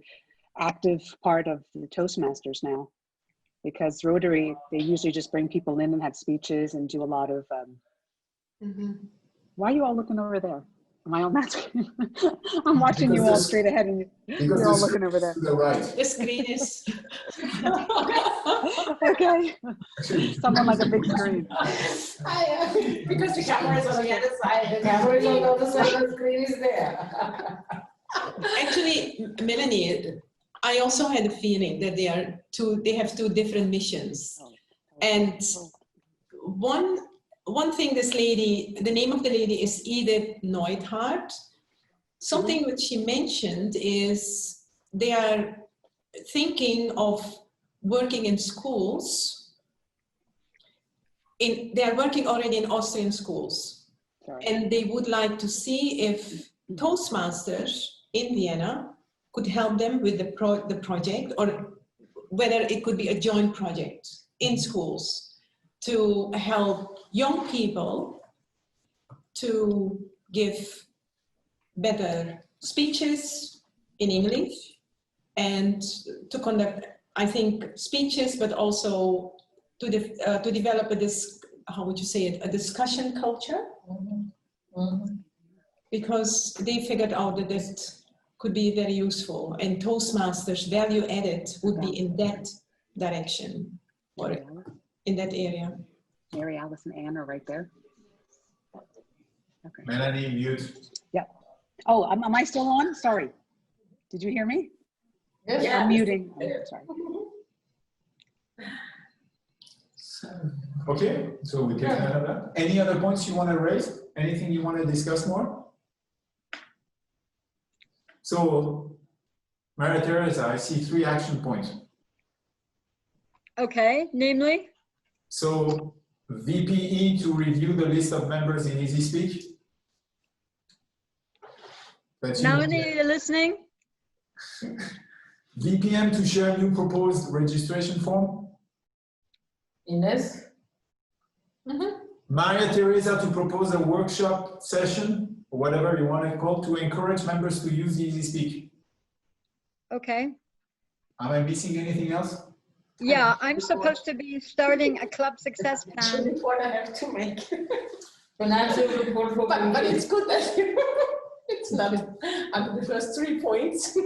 active part of the Toastmasters now, because Rotary, they usually just bring people in and have speeches and do a lot of, Why are you all looking over there? Am I on that screen? I'm watching you all straight ahead, and you're all looking over there. To the right. The screen is. Okay. Someone like a big screen. Because the camera is on the other side. The camera is on the other side, the screen is there. Actually, Melanie, I also had a feeling that they have two different missions. And one thing this lady, the name of the lady is Edith Neudhardt. Something which she mentioned is they are thinking of working in schools. They are working already in Austrian schools. Sorry. And they would like to see if Toastmasters in Vienna could help them with the project, or whether it could be a joint project in schools to help young people to give better speeches in English and to conduct, I think, speeches, but also to develop how would you say it, a discussion culture. Because they figured out that it could be very useful, and Toastmasters value added would be in that direction or in that area. Mary, Alice, and Anne are right there. Okay. Melanie, mute. Yeah. Oh, am I still on? Sorry. Did you hear me? Yes. I'm muting. Oh, sorry. Okay, so we can have that. Any other points you want to raise? Anything you want to discuss more? So, Maria Teresa, I see 3 action points. Okay, namely? So, VPE to review the list of members in Easy Speak. Melanie, you're listening? VPM to share new proposed registration form. Ines? Maria Teresa to propose a workshop session, or whatever you want to call, to encourage members to use Easy Speak. Okay. Am I missing anything else? Yeah, I'm supposed to be starting a club success plan. Report I have to make. Financial report for But it's good that it's not under the first 3 points.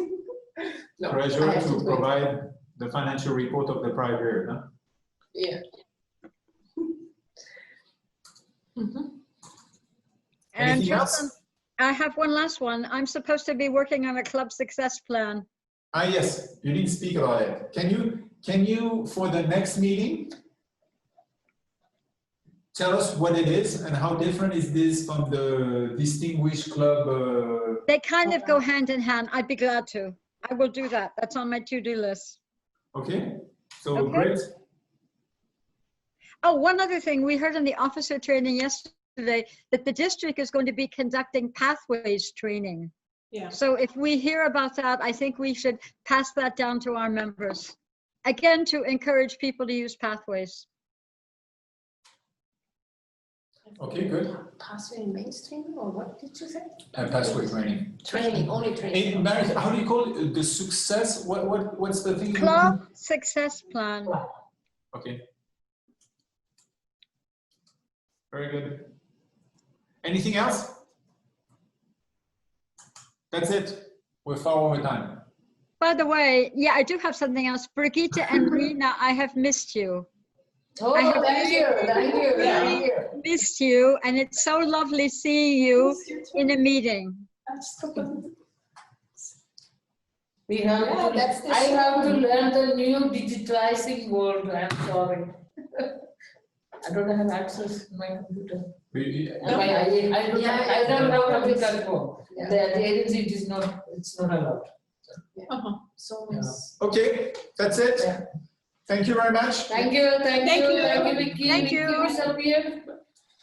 No, Treasurer I have to wait. provide the financial report of the prior year. Huh? Yeah. And Anything just else? I have one last one. I'm supposed to be working on a club success plan. Ah, yes, you didn't speak about it. Can you, for the next meeting, tell us what it is and how different is this from the distinguished club? They kind of go hand in hand. I'd be glad to. I will do that. That's on my to-do list. Okay, so Okay. great. Oh, one other thing. We heard in the officer training yesterday that the district is going to be conducting pathways training. Yeah. So if we hear about that, I think we should pass that down to our members. Again, to encourage people to use pathways. Okay, good. Pathway mainstream, or what did you say? Pathway training. Training, only Hey, training. Mary, how do you call it? The success? What's the thing? Club success plan. Okay. Very good. Anything else? That's it. We're far over time. By the way, yeah, I do have something else. Brigitte and Rina, I have missed you. Oh, I have thank you, thank you, thank you. Missed you, and it's so lovely seeing you in a meeting. We have Yeah, to, that's the I have to same. learn the new digitizing world. I'm sorry. I don't have access to my computer. I don't know computer phone. Yeah. The agency it is not, it's not allowed. So Yeah. it's Okay, that's it. Yeah. Thank you very much. Thank you, thank Thank you, you. thank you, Vicky. Thank Vicky you. disappeared.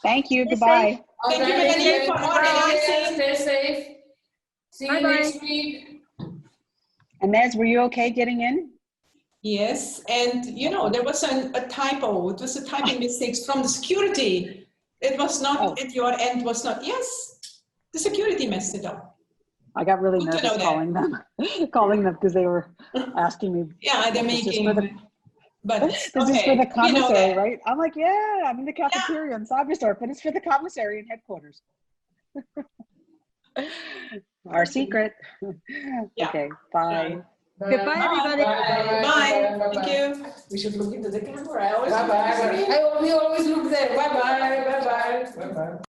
Thank you. Stay Goodbye. Thank you, Okay, Melanie, for organizing. Stay safe. See you Bye-bye. next week. And Nez, were you okay getting in? Yes, and you know, there was a typo. It was a typing mistake from the security. It was not at your end, was not. Yes, the security messed it up. I got really Good to nervous know that. calling them because they were asking me. Yeah, they're This is making, for the- but This is for okay, the you know commissary, that. right? I'm like, yeah, I'm in the cafeteria in Sagersdorf, but it's for the commissary and headquarters. Our secret. Yeah. Okay, bye. Goodbye, everybody. Bye. Thank you. we should look into the camera. I always Bye bye. We always look there. Bye bye. Bye bye. Bye-bye.